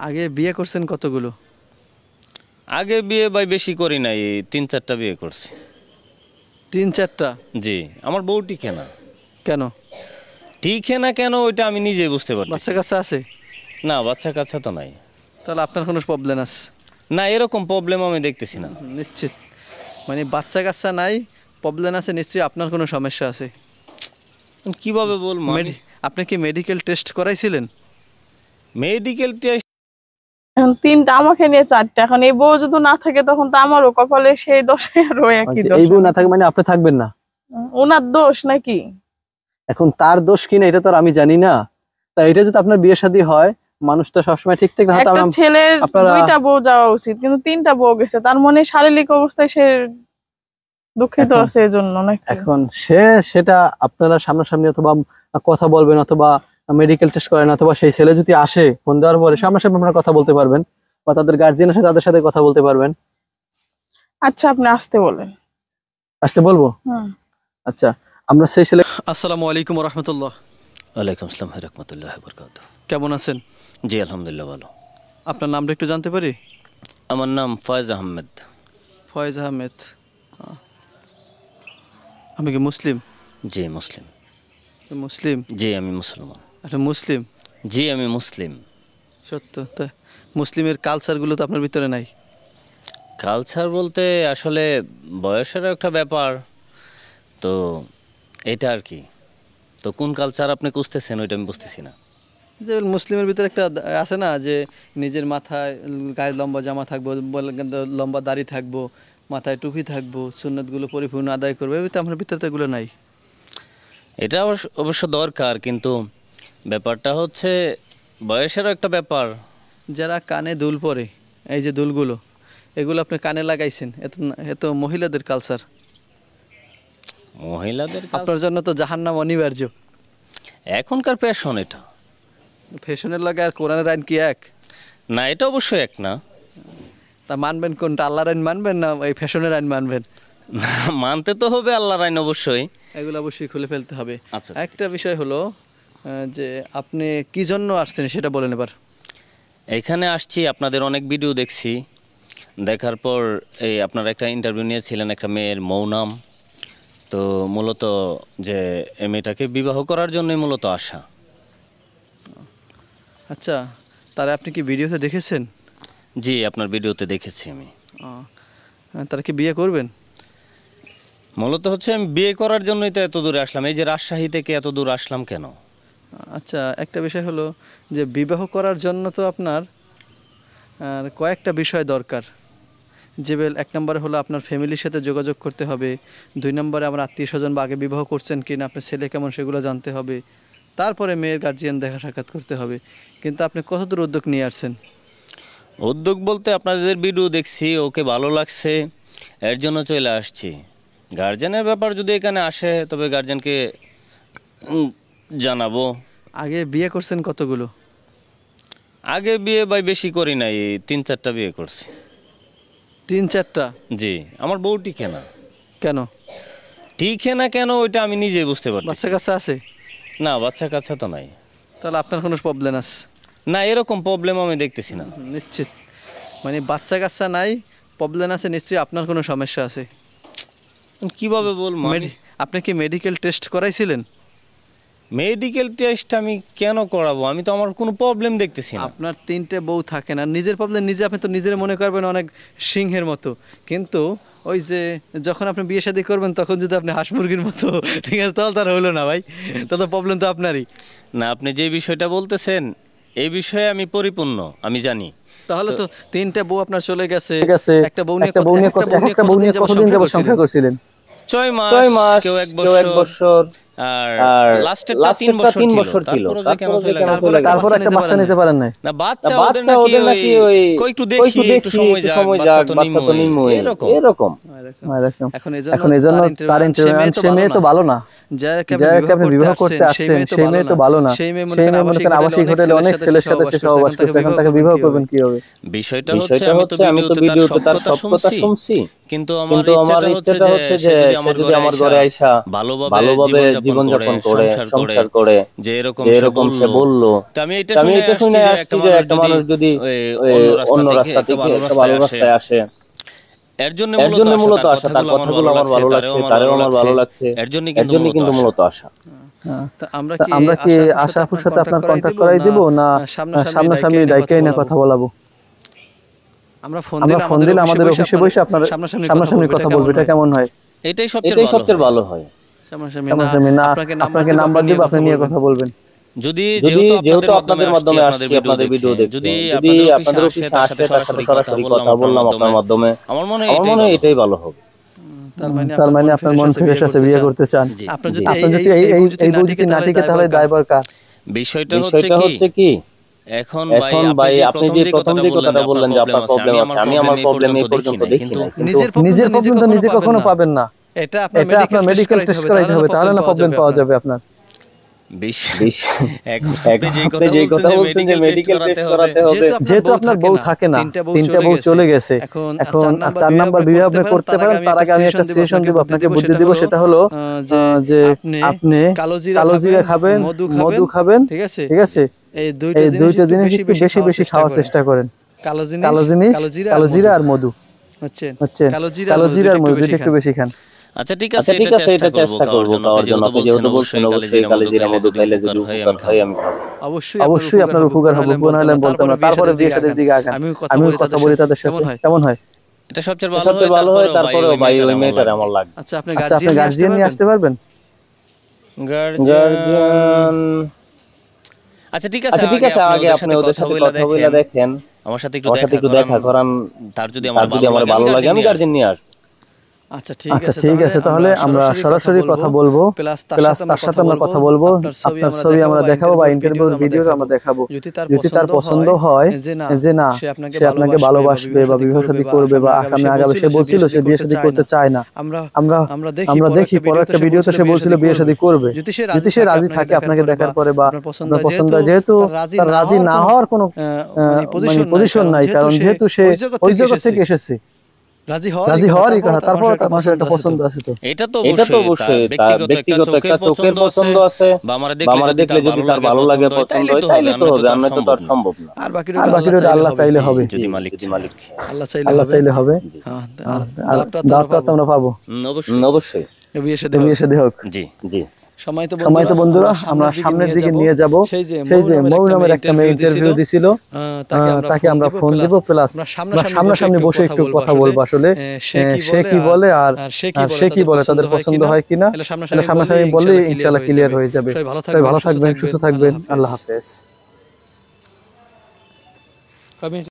আগে বিয়ে করছেন কতগুলো? আগে বিয়ে ভাই বেশি করি নাই, 3-4টা বিয়ে করছি। 3-4টা? জি, আমার বউ টিকে না। কেন? টিকে না কেন ওইটা আমি নিজেই বুঝতে পারতেছি বাচ্চা না। কাচ্চা আছে? না, বাচ্চা কাচ্চা তো নাই। তাহলে আপনার কোনো প্রবলেম আছে? না, এরকম প্রবলেম আমি দেখতেছি না। নিশ্চিত মানে বাচ্চা কাচ্চা নাই, প্রবলেম আছে, নিশ্চয়ই আপনার কোনো সমস্যা আছে। কিভাবে বলবো? আপনি কি মেডিকেল টেস্ট করাইছিলেন? মেডিকেল টেস্ট এখন 3টা, আমাকে নিয়ে 4টা। এখন এই বউ যদি না থাকে তখন তো আমারও কপালে সেই দোষে আরো একই দোষ। এই বউ না থাকে মানে আপনি থাকবেন না? ওনার দোষ নাকি? এখন তার দোষ কিনা এটা তো আর আমি জানি না। তা এটা যদি আপনার বিয়ে শাদী হয়, মানুষ তো সবসময় ঠিক থাকে না। একটা ছেলের 2টা বউ যাওয়া উচিত, কিন্তু 3টা বউ গেছে। তার মনে শারীরিক অবস্থায় সে দুঃখিত আছে এজন্য নাকি? এখন সেটা আপনারা সামনাসামনি অথবা কথা বলবেন, অথবা মেডিকেল টেস্ট করেন, অথবা সেই ছেলে যদি আসে ফোন দেওয়ার পরে সামনাসামনি আপনারা কথা বলতে পারবেন, বা তাদের গার্জিয়ান আছে তাদের সাথে কথা বলতে পারবেন। আচ্ছা, আপনি আসতে বলেন। আসতে বলবো? আচ্ছা, আমরা সেই ছেলে। আসসালামু আলাইকুম ওয়া রাহমাতুল্লাহ। ওয়ালাইকুম আসসালাম ওয়া রাহমাতুল্লাহি ওয়া বারাকাতুহু। কেমন আছেন? জি আলহামদুলিল্লাহ ভালো। আপনার নামটা একটু জানতে পারি? আমার নাম ফয়েজ আহমেদ। ফয়েজ আহমেদ। আমি কি মুসলিম? জি মুসলিম। মুসলিম? জি আমি মুসলমান। আচ্ছা, মুসলিম? জি আমি মুসলিম। সত্য তা? মুসলিমের কালচারগুলো তো আপনার ভিতরে নাই? কালচার বলতে আসলে বয়সের একটা ব্যাপার, তো এটা আর কি। তো কোন কালচার আপনি খুঁজতেছেন ওইটা আমি বুঝতেছি না। যে মুসলিমের ভিতরে একটা আছে না, যে নিজের মাথায় গায়ে লম্বা জামা থাকবো, লম্বা দাড়ি থাকবো, মাথায় টুপি থাকবো, সুন্নতগুলো পরিপূর্ণ আদায় করবো, এগুলো তো আমার ভিতরে তো এগুলো নাই। এটা অবশ্য দরকার, কিন্তু ব্যাপারটা হচ্ছে বয়সেরও একটা ব্যাপার। যারা কানে দুল পরে, এই যে দুলগুলো, এগুলো আপনি কানে লাগাইছেন, এত মহিলাদের কালচার। মহিলাদের আপনার জন্য তো জাহান্নাম অনিবার্য। এখনকার ফ্যাশন এটা। ফ্যাশনের লাগে আর কোরআনের আইন কি এক? না, এটা অবশ্যই এক না। তা মানবেন কোনটা, আল্লাহর আইন মানবেন না এই ফ্যাশনের আইন মানবেন? মানতে তো হবে আল্লাহর আইন অবশ্যই। এগুলো অবশ্যই খুলে ফেলতে হবে। আচ্ছা, একটা বিষয় হলো যে আপনি কি জন্য আসছেন সেটা বলেন এবার। এখানে আসছি, আপনাদের অনেক ভিডিও দেখছি, দেখার পর এই আপনারা একটা ইন্টারভিউ নিয়েছিলেন একটা মেয়ের মৌনাম, তো মূলত যে এই মেয়েটাকে বিবাহ করার জন্যই মূলত আসা। আচ্ছা, তারা আপনি কি ভিডিওতে দেখেছেন? জি আপনার ভিডিওতে দেখেছি আমি। তারা কি বিয়ে করবেন? মূলত হচ্ছে আমি বিয়ে করার জন্যই তো এত দূরে আসলাম। এই যে রাজশাহী থেকে এত দূর আসলাম কেন? আচ্ছা, একটা বিষয় হলো যে বিবাহ করার জন্য তো আপনার কয়েকটা বিষয় দরকার। যে এক নম্বরে হলো আপনার ফ্যামিলির সাথে যোগাযোগ করতে হবে। 2 নম্বরে আমার আত্মীয় স্বজন বা আগে বিবাহ করছেন কি না, আপনার ছেলে কেমন সেগুলো জানতে হবে। তারপরে মেয়ের গার্জিয়ান দেখা সাক্ষাৎ করতে হবে। কিন্তু আপনি কতদূর উদ্যোগ নিয়ে আসছেন? উদ্যোগ বলতে আপনাদের ভিডিও দেখছি, ওকে ভালো লাগছে, এর জন্য চলে আসছি। গার্জেনের ব্যাপার যদি এখানে আসে তবে গার্জেনকে জানাবো। আগে বিয়ে করছেন কতগুলো? আগে বিয়ে ভাই বেশি করি নাই, 3-4টা বিয়ে করছি। 3-4টা? জি, আমার বউ টিকে না। কেন? টিকে না কেন ওইটা আমি নিজেই বুঝতে পারছি। বাচ্চা কাচ্চা আছে? না, বাচ্চা কাচ্চা তো নাই। তাহলে আপনার কোনো প্রবলেম আছে? না, এরকম প্রবলেম আমি দেখতেছি না। নিশ্চিত মানে বাচ্চা কাচ্চা নাই, প্রবলেম আছে, নিশ্চয়ই আপনার কোনো সমস্যা আছে। কিভাবে বলবো? আপনি কি মেডিকেল টেস্ট করাইছিলেন? মেডিকেল টেস্ট আমি কেন করাবো? আমি তো আমার কোনো প্রবলেম দেখতেছি না। আপনার 3টে বউ থাকে না, নিজের প্রবলেম নিজে, আপনি তো নিজের মনে করবেন অনেক সিংহের মতো, কিন্তু ওই যে যখন আপনি বিয়ে শাদী করবেন তখন যদি আপনি হাঁস মুরগির মতো, ঠিক আছে, তাহলে তার হলো না ভাই, তাহলে প্রবলেম তো আপনারই। না, আপনি যে বিষয়টা বলতেছেন এই বিষয়ে আমি পরিপূর্ণ, আমি জানি। তাহলে তো 3টে বউ আপনার চলে গেছে, একটা বউ নিয়ে কতদিন যাবত সংসার করছিলেন? 6 মাস, কেউ 1 বছর, আর লাস্টেরটা 3 বছর ছিল। তারপর একটা বাচ্চা নিতে পারেন নাই? না, বাচ্চা ওদের নাকি ওই একটু দেখি, একটু সময় যাক, বাচ্চা তো নিমো এরকম। এখন এজন্য তার ইন্টারভিউ, সে মেয়ে তো ভালো না, যাকে আপনি বিবাহ করতে আসছেন সেই মেয়ে তো ভালো না। সেই মেয়ে মনে করেন আবাসিক হোটেলে অনেক ছেলের সাথে সে সহবাস করছে, এখন তাকে বিবাহ করবেন কিভাবে? বিষয়টা হচ্ছে আমি তো ভিডিওতে তার সব কথা শুনছি, কিন্তু আমার ইচ্ছাটা হচ্ছে যে সে যদি আমার ঘরে আইসা ভালোভাবে জীবনযাপন করে সংসার করে যে এরকম সে বললো, তো আমি এটা শুনে আসছি যে একটা মানুষ যদি অন্য রাস্তা থেকে একটা ভালো রাস্তায় আসে, এর জন্য মূলত আসা, তার কথাগুলো আমার ভালো লাগছে, তারেও আমার ভালো লাগছে, এর জন্য কিন্তু মূলত আসা। আমরা কি আশা আপুর সাথে আপনার কন্টাক্ট করাই দিব না সামনাসামনি ডাইকে এনে কথা বলাবো? আমরা ফোন দিলে আমাদের অফিসে বসে আপনার সামনাসামনি কথা বলবো, এটা কেমন হয়? এটাই সবচেয়ে ভালো হয়। সামনাসামনি না, আপনাকে নাম্বার দিব, আপনি নিয়ে কথা বলবেন। যেহেতু আপনাদের মাধ্যমে আসছি, আপনাদের ভিডিও দেখে যদি আপনাদের অফিসে আসে তার সাথে সরাসরি কথা বললাম আপনার মাধ্যমে, আমার মনে হয় এটাই ভালো হবে। তার মানে আপনার মন ফ্রেশ আছে, বিয়ে করতে চান। আপনি যদি এই বউটি নাটিকে, তাহলে দায়ভার কার? বিষয়টা হচ্ছে কি, এখন ভাই আপনি যে প্রথম যে কথাটা বললেন যে আপনার প্রবলেম আছে, আমি আমার প্রবলেম এই পর্যন্ত দেখি না, নিজের প্রবলেম তো নিজে কখনো পাবেন না, এটা আপনার মেডিকেল টেস্ট করাইতে হবে, তাহলে না প্রবলেম পাওয়া যাবে আপনার। যেহেতু আপনার বউ থাকে না, তিনটা বউ চলে গেছে, এখন 4 নাম্বার বিবাহ আপনি করতে পারেন। তার আগে আমি একটা সাজেশন দিব, আপনাকে বুদ্ধি দিব, সেটা হলো যে আপনি কালো জিরা খাবেন, মধু খাবেন, ঠিক আছে? এই দুইটা জিনিস একটু বেশি খাওয়ার চেষ্টা করেন। কালো জিনিস, কালো জিরা আর মধু, হচ্ছে কালো জিরা আর মধু দুইটা একটু বেশি খান। আচ্ছা ঠিক আছে, এটা চেষ্টা করব খাওয়ার জন্য। আপনি যেহেতু বলছেন অবশ্যই কালিজিরা মধু খাইলে যদি উপকার হয় আমি খাবো। অবশ্যই আপনার উপকার হবে, উপকার হলে আমি বলতাম না। তারপরে বিয়ে শাদীর দিকে আগান, আমি কথা বলি তাদের সাথে, কেমন হয়? এটা সবচেয়ে ভালো হয়। তারপরেও ভাই ওই মেয়েটার আমার লাগবে। আচ্ছা আপনি গার্জিয়ান নিয়ে আসতে পারবেন? গার্জিয়ান আচ্ছা ঠিক আছে, আগে আপনি ওদের সাথে কথা বলে দেখেন, আমার সাথে একটু দেখা করান, তার যদি আমার ভালো লাগে আমি গার্জিয়ান নিয়ে আসব। আচ্ছা ঠিক আছে, তাহলে আমরা সরাসরি কথা বলবো, প্লাস তার সাথে আমরা কথা বলবো, আপনার ছবি আমরা দেখাবো বা ইন্টারভিউর ভিডিও আমরা দেখাবো। যদি তার পছন্দ হয় যে না সে আপনাকে ভালোবাসবে বা বিবাহ শাদী করবে বা আগামী সে বলছিল সে বিয়ে শাদী করতে চায় না, আমরা দেখি পরে একটা ভিডিওতে সে বলছিল বিয়ে শাদী করবে, যদি সে রাজি থাকে আপনাকে দেখার পরে বা আপনার পছন্দ হয়, যেহেতু তার রাজি না হওয়ার কোনো পজিশন নাই, কারণ যেহেতু সে ওই জগৎ থেকে এসেছে, রাজি হওয়ারই কথা। তারপর তার মানুষের একটা পছন্দ আছে, তো এটা তো অবশ্যই ব্যক্তিগত একটা চোখের পছন্দ আছে, বা আমরা দেখলে যদি তার ভালো লাগে পছন্দ হয় তাইলে তো হবে, আমরা তো তার সম্ভব না। আর বাকিটা আল্লাহ চাইলে হবে, যদি মালিক আল্লাহ চাইলে হবে। আর দাওয়াতটা আমরা পাবো অবশ্যই, বিয়ে শাদী হোক। জি সময়তো বন্ধুরা, আমরা সামনের দিকে নিয়ে যাব। সেই যে মৌ নামের একটা মেয়ে ইন্টারভিউ দিছিল, তাকে আমরা ফোন দিব, প্লাস সামনাসামনি বসে একটু কথা বলবো, আসলে সে কি বলে আর সে কি বলে, তাদের পছন্দ হয় কিনা, সামনাসামনি বললে ইনশাআল্লাহ ক্লিয়ার হয়ে যাবে। ভালো থাকবেন, সুস্থ থাকবেন, আল্লাহ হাফেজ।